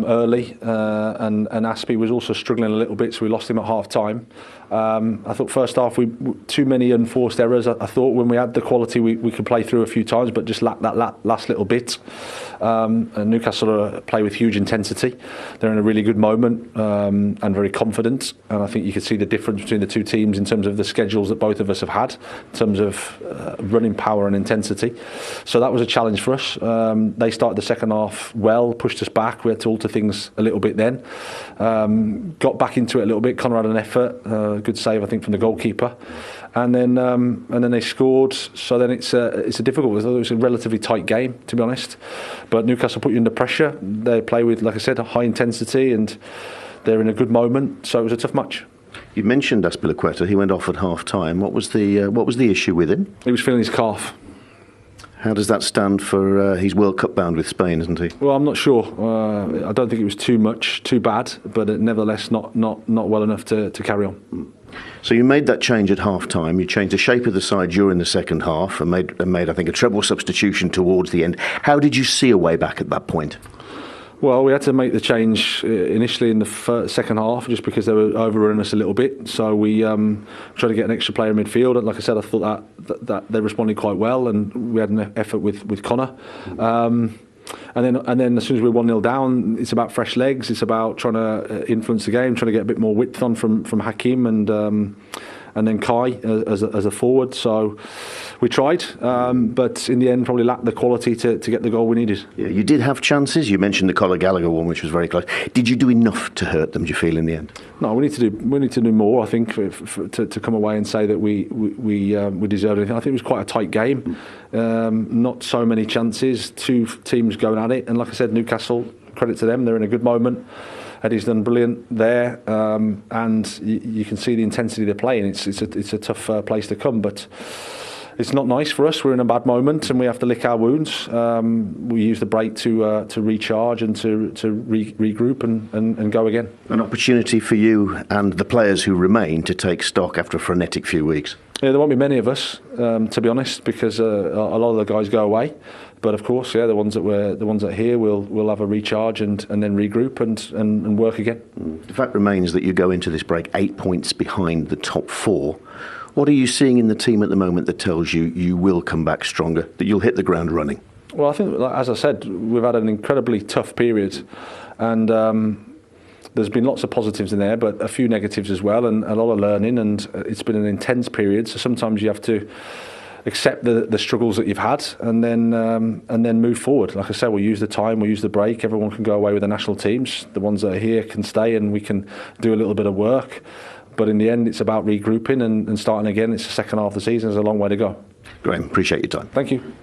early, and Aspie was also struggling a little bit, so we lost him at half time. I thought first half we too many unforced errors. I thought when we had the quality we could play through a few times, but just lacked that last little bit. And Newcastle play with huge intensity. They're in a really good moment and very confident, and I think you could see the difference between the two teams in terms of the schedules that both of us have had in terms of running power and intensity. So that was a challenge for us. They started the second half well, pushed us back. We had to alter things a little bit then. Got back into it a little bit. Connor had an effort, good save I think from the goalkeeper, and then they scored. So then it's a difficult. It was a relatively tight game, to be honest. But Newcastle put you under pressure. They play with, like I said, a high intensity, and they're in a good moment. So it was a tough match. You mentioned Azpilicueta. He went off at half time. What was the issue with him? He was feeling his calf. How does that stand for he's World Cup bound with Spain, isn't he? Well, I'm not sure. I don't think it was too bad, but nevertheless not well enough to carry on. So you made that change at half time. You changed the shape of the side during the second half and made I think a treble substitution towards the end. How did you see a way back at that point? Well, we had to make the change initially in the second half just because they were overrunning us a little bit. So we tried to get an extra player in midfield. And like I said, I thought that they responded quite well, and we had an effort with Connor. And then as soon as we're 1-0 down, it's about fresh legs. It's about trying to influence the game, trying to get a bit more width on from Hakim and then Kai as a forward. So we tried, but in the end probably lacked the quality to get the goal we needed. Yeah, you did have chances. You mentioned the Conor Gallagher one, which was very close. Did you do enough to hurt them, do you feel, in the end? No, we need to do more, I think, to come away and say that we deserved anything. I think it was quite a tight game. Not so many chances, two teams going at it, and like I said, Newcastle, credit to them, they're in a good moment. Eddie's done brilliant there, and you can see the intensity they're playing. It's a tough place to come, but it's not nice for us. We're in a bad moment, and we have to lick our wounds. We use the break to recharge and to regroup and go again. An opportunity for you and the players who remain to take stock after a frenetic few weeks. Yeah, there won't be many of us, to be honest, because a lot of the guys go away. But of course, yeah, the ones that are here, we'll have a recharge and then regroup and work again. The fact remains that you go into this break 8 points behind the top four. What are you seeing in the team at the moment that tells you you will come back stronger, that you'll hit the ground running? Well, I think, as I said, we've had an incredibly tough period, and there's been lots of positives in there, but a few negatives as well, and a lot of learning, and it's been an intense period. So sometimes you have to accept the struggles that you've had, and then move forward. Like I said, we'll use the time, we'll use the break. Everyone can go away with the national teams. The ones that are here can stay, and we can do a little bit of work. But in the end, it's about regrouping and starting again. It's the second half of the season. There's a long way to go. Graham, appreciate your time. Thank you.